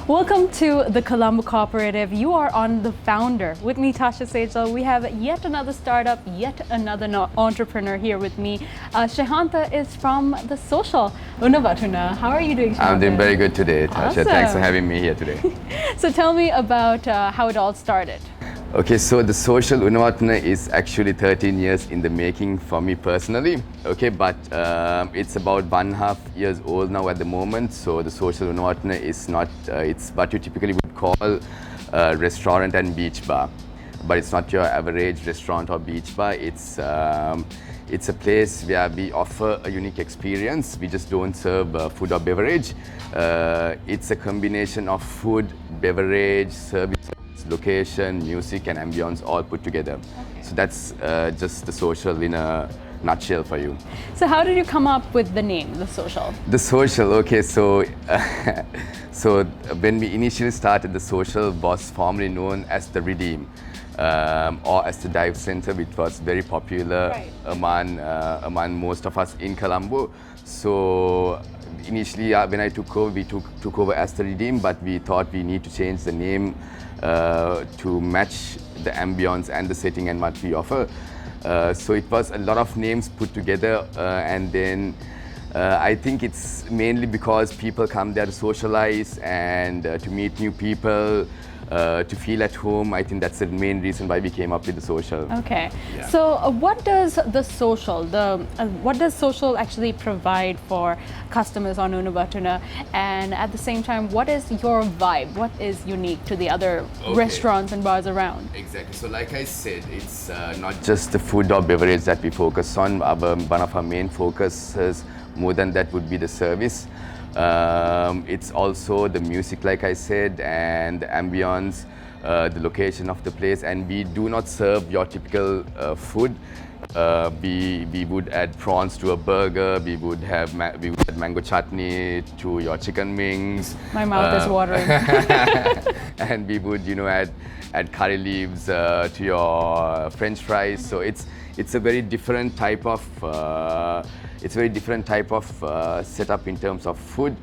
Welcome to the Colombo Cooperative. You are on the founder. With me, Tasha Sejal. We have yet another startup, yet another entrepreneur here with me. Shehantha is from the social Unawatuna. How are you doing, Shehantha? I'm doing very good today, Tasha. Awesome. Thanks for having me here today. So tell me about how it all started. Okay, so the social Unawatuna is actually 13 years in the making for me personally. Okay, but it's about 1.5 years old now at the moment. So the social Unawatuna is not, it's what you typically would call a restaurant and beach bar. But it's not your average restaurant or beach bar. It's a place where we offer a unique experience. We just don't serve food or beverage. It's a combination of food, beverage, service, location, music and ambience all put together. Okay. So that's just the social in a nutshell for you. So how did you come up with the name, the social? The social, okay, so so when we initially started, the social was formerly known as the Redeem or as the Dive Center, which was very popular among most of us in Colombo. So initially when I took over, we took over as the Redeem, but we thought we need to change the name to match the ambience and the setting and what we offer. So it was a lot of names put together, and then I think it's mainly because people come there to socialize and to meet new people, to feel at home. I think that's the main reason why we came up with the social. Okay. Yeah. So what does the social, what does social actually provide for customers on Unawatuna? And at the same time, what is your vibe? What is unique to the other restaurants and bars around? Exactly. So like I said, it's not just the food or beverage that we focus on. One of our main focuses, more than that, would be the service. It's also the music, like I said, and the ambience, the location of the place. And we do not serve your typical food. We would add prawns to a burger. We would add mango chutney to your chicken wings. My mouth is watering. And we would, add curry leaves to your French fries. So it's a very different type of setup in terms of food,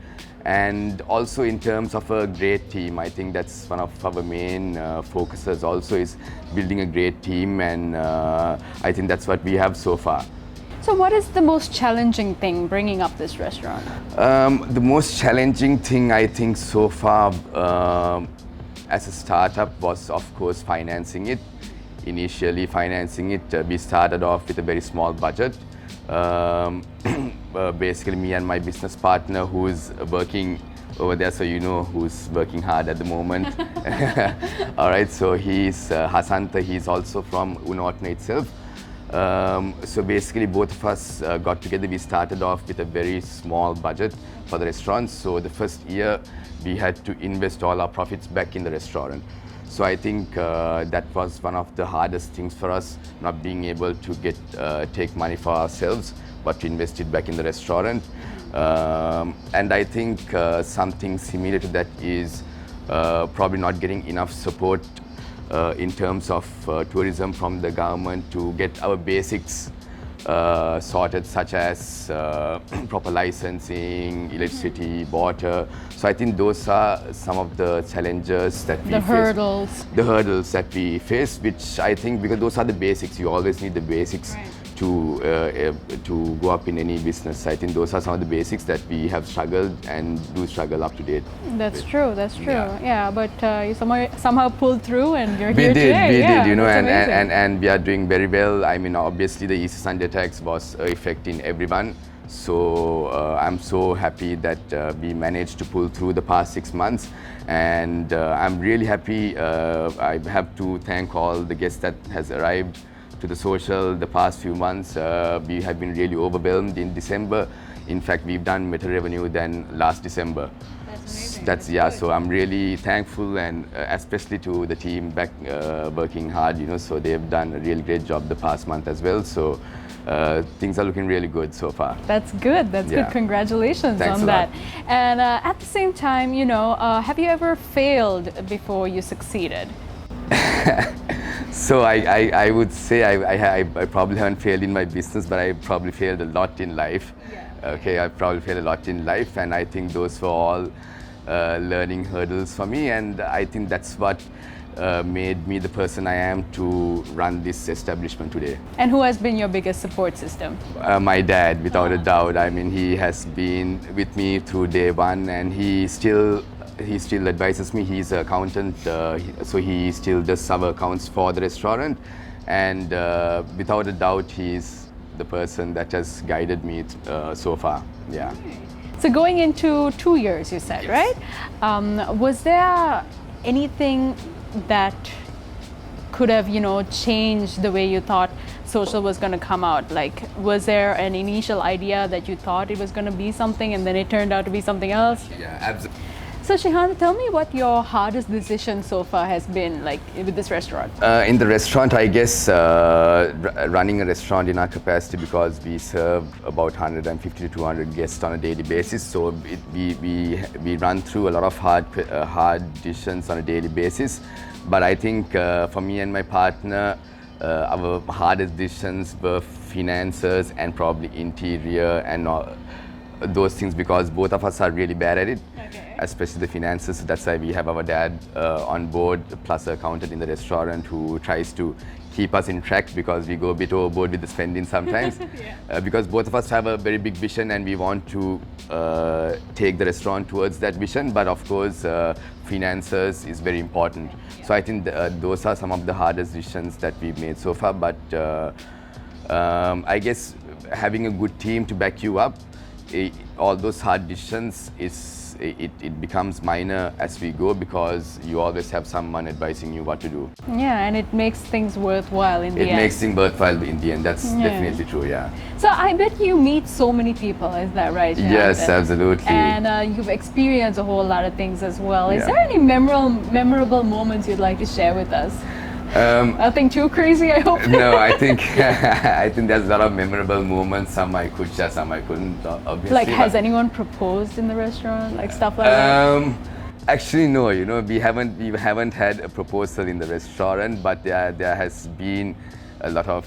and also in terms of a great team. I think that's one of our main focuses also, is building a great team, and I think that's what we have so far. So what is the most challenging thing bringing up this restaurant? The most challenging thing, I think, so far as a startup was, of course, financing it. Initially financing it, we started off with a very small budget. Basically me and my business partner, who's working over there, so who's working hard at the moment. All right, so he's Shehantha, he's also from Unawatuna itself. So basically both of us got together. We started off with a very small budget for the restaurant. So the first year we had to invest all our profits back in the restaurant. So I think that was one of the hardest things for us, not being able to take money for ourselves, but to invest it back in the restaurant. And I think something similar to that is probably not getting enough support in terms of tourism from the government to get our basics sorted, such as proper licensing, electricity, water. So I think those are some of the challenges that we face. The hurdles that we face, which I think, because those are the basics. You always need the basics to go up in any business. I think those are some of the basics that we have struggled and do struggle up to date. That's true. Yeah, but you somehow pulled through, and you're here today. We did, and we are doing very well. I mean, obviously the Easter Sunday tax was affecting everyone. So I'm so happy that we managed to pull through the past 6 months, and I'm really happy. I have to thank all the guests that has arrived to the social the past few months. We have been really overwhelmed in December. In fact, we've done better revenue than last December. That's amazing. So I'm really thankful, and especially to the team back working hard, so they've done a really great job the past month as well. So things are looking really good so far. That's good. Good. Congratulations on that. And at the same time, have you ever failed before you succeeded? So I would say I probably haven't failed in my business, but I probably failed a lot in life. Okay, I probably failed a lot in life, and I think those were all learning hurdles for me, and I think that's what made me the person I am to run this establishment today. And who has been your biggest support system? My dad, without a doubt. I mean, he has been with me through day one, and he still advises me. He's an accountant, so he still does our accounts for the restaurant, and without a doubt, he's the person that has guided me so far. Yeah. So going into 2 years, you said, Yes. right? Was there anything that could have, changed the way you thought social was going to come out? Like, was there an initial idea that you thought it was going to be something and then it turned out to be something else? Yeah, absolutely. So Shehantha, tell me what your hardest decision so far has been, like with this restaurant. In the restaurant, I guess running a restaurant in our capacity, because we serve about 150 to 200 guests on a daily basis. So we run through a lot of hard decisions on a daily basis. But I think for me and my partner, our hardest decisions were finances and probably interior and those things, because both of us are really bad at it. Okay. Especially the finances. That's why we have our dad on board, plus an accountant in the restaurant who tries to keep us in track, because we go a bit overboard with the spending sometimes. Yeah. Because both of us have a very big vision and we want to take the restaurant towards that vision. But of course, finances is very important. Yeah. So I think those are some of the hardest decisions that we've made so far. But I guess having a good team to back you up, all those hard decisions it becomes minor as we go, because you always have someone advising you what to do. Yeah, and it makes things worthwhile in the end. It makes things worthwhile in the end. That's Yeah. definitely true. Yeah. So I bet you meet so many people, is that right? Yes, Shehantha? absolutely. And you've experienced a whole lot of things as well. Is Yeah. there any memorable moments you'd like to share with us? Nothing too crazy, I hope. No, I think I think there's a lot of memorable moments. Some I could share, some I couldn't. Obviously. Like, has but- anyone proposed in the restaurant, like stuff like that? Actually, no. We haven't had a proposal in the restaurant, but there has been a lot of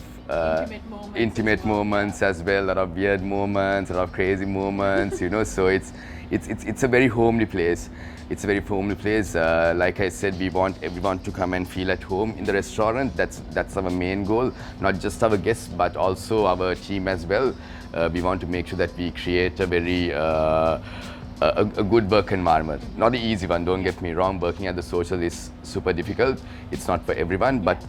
intimate moments as well, a lot of weird moments, a lot of crazy moments. So it's a very homely place. It's a very homely place. Like I said, we want everyone to come and feel at home in the restaurant. That's our main goal. Not just our guests, but also our team as well. We want to make sure that we create a very a good work environment. Not an easy one, don't get me wrong. Working at the social is super difficult. It's not for everyone, but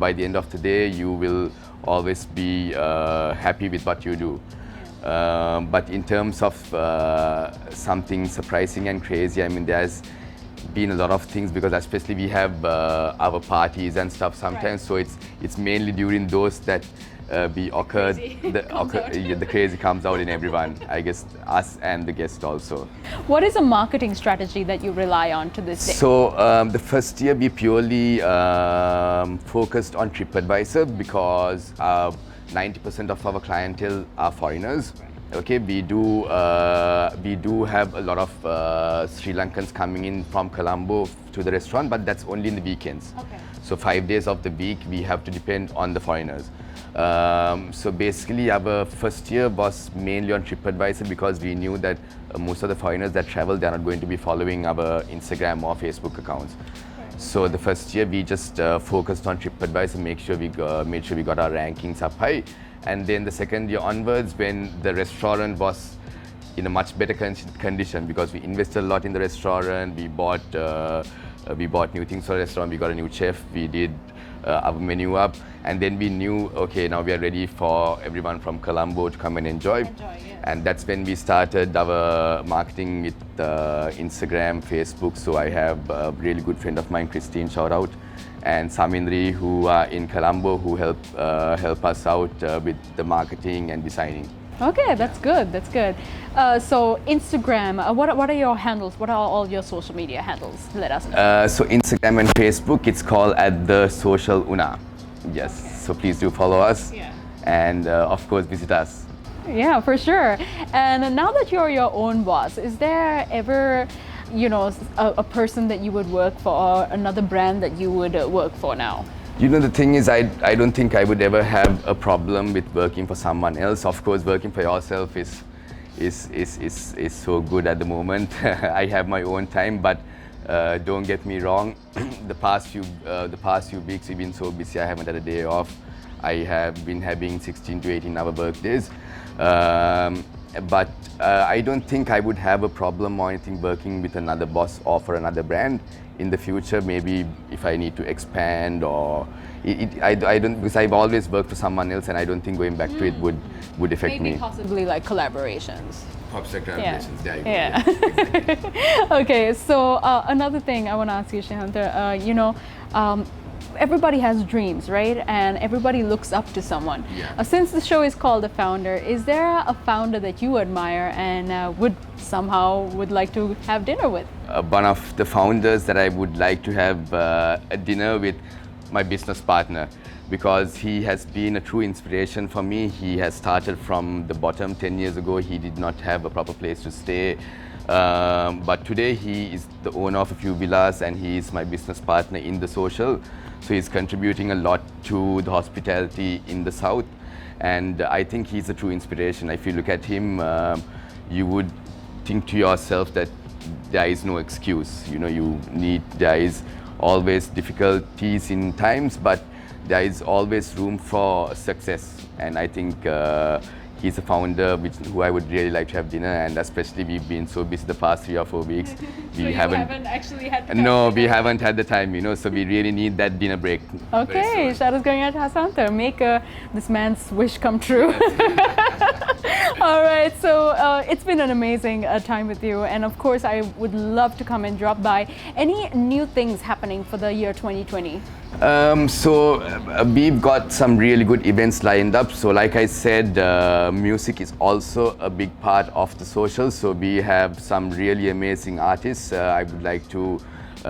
by the end of the day, you will always be happy with what you do. But in terms of something surprising and crazy, I mean, there's been a lot of things, because especially we have our parties and stuff sometimes. Right. So it's mainly during those that we occurred. The crazy comes out in everyone. I guess us and the guest also. What is a marketing strategy that you rely on to this day? So the first year we purely focused on TripAdvisor, because 90% of our clientele are foreigners. Okay, we do have a lot of Sri Lankans coming in from Colombo to the restaurant, but that's only in the weekends. Okay. So 5 days of the week we have to depend on the foreigners. So basically our first year was mainly on TripAdvisor, because we knew that most of the foreigners that travel, they are not going to be following our Instagram or Facebook accounts. So the first year we just focused on TripAdvisor, made sure we got our rankings up high. And then the second year onwards, when the restaurant was in a much better condition, because we invested a lot in the restaurant, we bought new things for the restaurant, we got a new chef, we did our menu up, and then we knew, okay, now we are ready for everyone from Colombo to come and enjoy. Yes. And that's when we started our marketing with Instagram, Facebook. So I have a really good friend of mine, Christine, shout out, and Samindri, who are in Colombo, who help us out with the marketing and designing. Okay, that's good. That's good. So Instagram, what are your handles? What are all your social media handles? Let us know. So Instagram and Facebook, it's called @thesocialuna. Yes. Okay. So please do follow us. Yeah. And of course visit us. Yeah, for sure. And now that you're your own boss, is there ever, a person that you would work for, or another brand that you would work for now? The thing is, I don't think I would ever have a problem with working for someone else. Of course, working for yourself is so good at the moment. I have my own time, but don't get me wrong. The past few weeks we've been so busy. I haven't had a day off. I have been having 16 to 18-hour work days. But I don't think I would have a problem or anything working with another boss or for another brand in the future. Maybe if I need to expand or I don't, because I've always worked for someone else, and I don't think going back to it would affect me. Maybe possibly like collaborations. Collaborations, Yeah. Exactly. Okay, so another thing I want to ask you, Shehantha, everybody has dreams, right? And everybody looks up to someone. Yeah. Since the show is called The Founder, is there a founder that you admire and would like to have dinner with? One of the founders that I would like to have a dinner with, my business partner, because he has been a true inspiration for me. He has started from the bottom 10 years ago. He did not have a proper place to stay. But today he is the owner of a few villas, and he is my business partner in the social. So he's contributing a lot to the hospitality in the South. And I think he's a true inspiration. If you look at him, you would think to yourself that there is no excuse. There is always difficulties in times, but there is always room for success. And I think he's a founder who I would really like to have dinner, and especially we've been so busy the past 3 or 4 weeks. So you haven't actually had the time? No, we haven't had the time, so we really need that dinner break. Okay, shout out going out to Shehantha. Make this man's wish come true. All right, so it's been an amazing time with you, and of course I would love to come and drop by. Any new things happening for the year 2020? We've got some really good events lined up. So like I said, music is also a big part of the social. So we have some really amazing artists. I would like to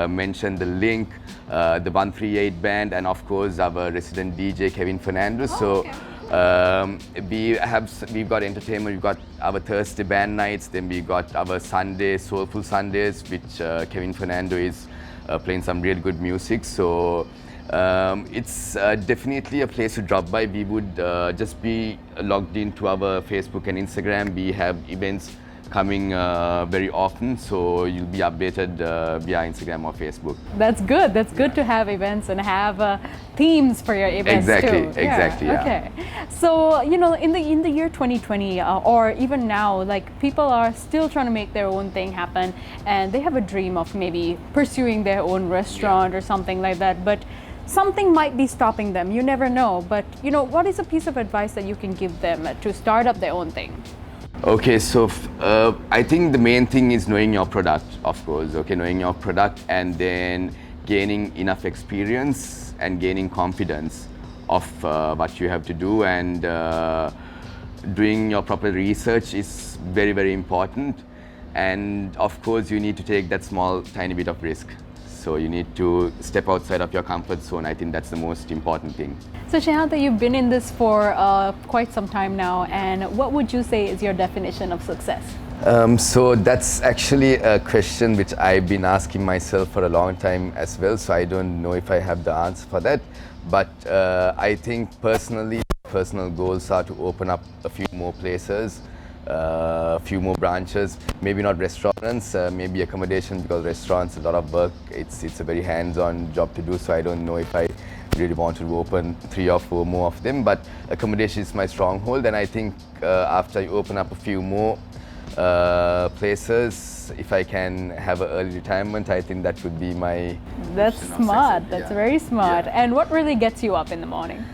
mention the Link, the 138 band, and of course our resident DJ Kevin Fernando. We've got entertainment. We've got our Thursday band nights. Then we've got our Sunday Soulful Sundays, which Kevin Fernando is playing some really good music. So it's definitely a place to drop by. We would just be logged into our Facebook and Instagram. We have events coming very often, so you'll be updated via Instagram or Facebook. That's good. That's good to have events and have themes for your events too. Exactly. Yeah. Okay. So in the year 2020 or even now, like people are still trying to make their own thing happen, and they have a dream of maybe pursuing their own restaurant or something like that. But something might be stopping them. You never know. But what is a piece of advice that you can give them to start up their own thing? Okay, so I think the main thing is knowing your product, of course. Okay, knowing your product and then gaining enough experience and gaining confidence of what you have to do, and doing your proper research is very, very important. And of course, you need to take that small, tiny bit of risk. So you need to step outside of your comfort zone. I think that's the most important thing. So Shehantha, you've been in this for quite some time now, and what would you say is your definition of success? So that's actually a question which I've been asking myself for a long time as well. So I don't know if I have the answer for that. But I think personal goals are to open up a few more places, a few more branches, maybe not restaurants, maybe accommodation, because restaurants, a lot of work, it's a very hands-on job to do, so I don't know if I really want to open 3 or 4 more of them, but accommodation is my stronghold, and I think after I open up a few more places, if I can have an early retirement, I think that would be my... That's smart, that's very smart. Yeah. And what really gets you up in the morning?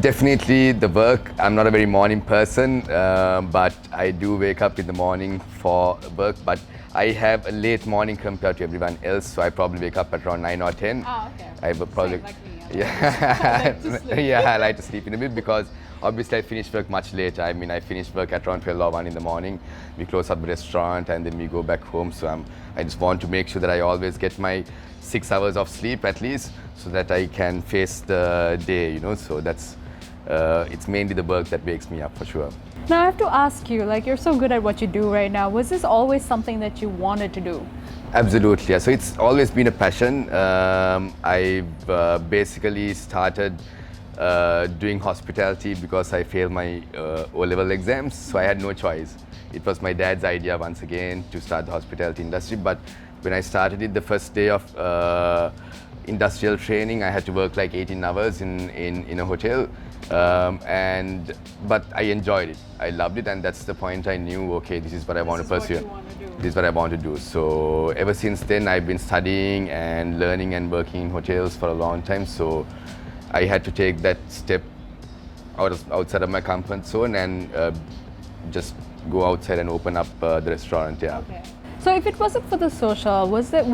Definitely the work. I'm not a very morning person, but I do wake up in the morning for work, but I have a late morning compared to everyone else, so I probably wake up at around 9 or 10. Oh, okay. I have probably, like me. Yeah, I like to sleep in a bit because obviously I finish work much later. I mean, I finish work at around 12 or 1 in the morning. We close up the restaurant and then we go back home. So I just want to make sure that I always get my 6 hours of sleep at least, so that I can face the day, So that's, it's mainly the work that wakes me up for sure. Now I have to ask you, like you're so good at what you do right now, was this always something that you wanted to do? Absolutely, yeah. So it's always been a passion. I've basically started doing hospitality because I failed my O-level exams, so I had no choice. It was my dad's idea once again to start the hospitality industry. But when I started it, the first day of industrial training, I had to work like 18 hours in a hotel. But I enjoyed it. I loved it, and that's the point I knew, okay, this is what I want to pursue. This is what I want to do. So ever since then, I've been studying and learning and working in hotels for a long time. So I had to take that step outside of my comfort zone and just go outside and open up the restaurant. Yeah. Okay. So if it wasn't for the social, would there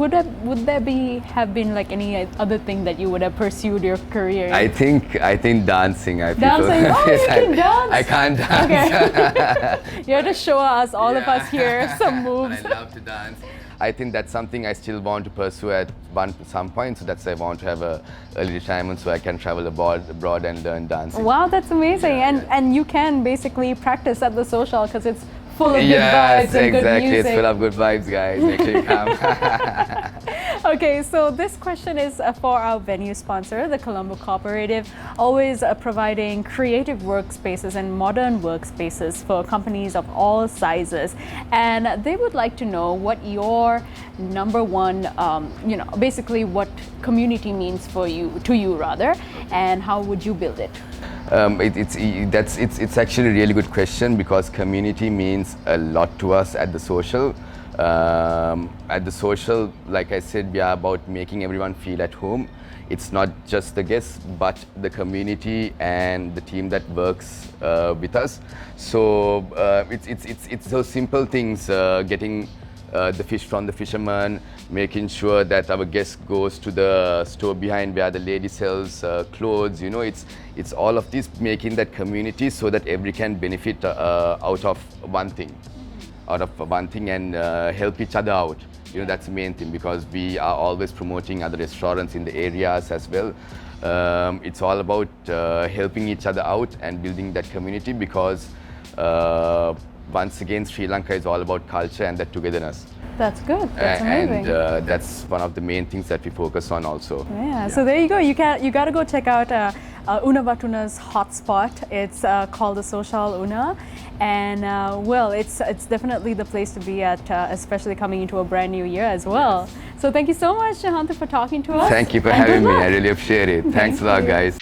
have been like any other thing that you would have pursued your career in? I think dancing. Dancing? Oh, you can dance? I can't dance. Okay. You have to show us, all of us here, some moves. But I love to dance. I think that's something I still want to pursue at some point. So that's why I want to have a early retirement so I can travel abroad and learn dancing. Wow, that's amazing. And you can basically practice at the social because it's full of good vibes and good exactly. music. It's full of good vibes, guys. Make sure you come. Okay, so this question is for our venue sponsor, the Colombo Cooperative, always providing creative workspaces and modern workspaces for companies of all sizes. And they would like to know what your number one, basically what community means to you rather, and how would you build it? It's actually a really good question because community means a lot to us at the social. At the social, like I said, we are about making everyone feel at home. It's not just the guests, but the community and the team that works with us. So it's those simple things, getting the fish from the fisherman, making sure that our guest goes to the store behind where the lady sells clothes. It's all of this, making that community so that everyone can benefit out of one thing. And help each other out. That's the main thing, because we are always promoting other restaurants in the areas as well. It's all about helping each other out and building that community, because once again, Sri Lanka is all about culture and that togetherness. That's good. That's amazing. And that's one of the main things that we focus on also. Yeah. So there you go. You got to go check out Unawatuna's hotspot. It's called the Social Una, and it's definitely the place to be at, especially coming into a brand new year as well. Yes. So thank you so much, Shehantha, for talking to us. Thank you for having me. I really appreciate it. Thanks a lot, guys.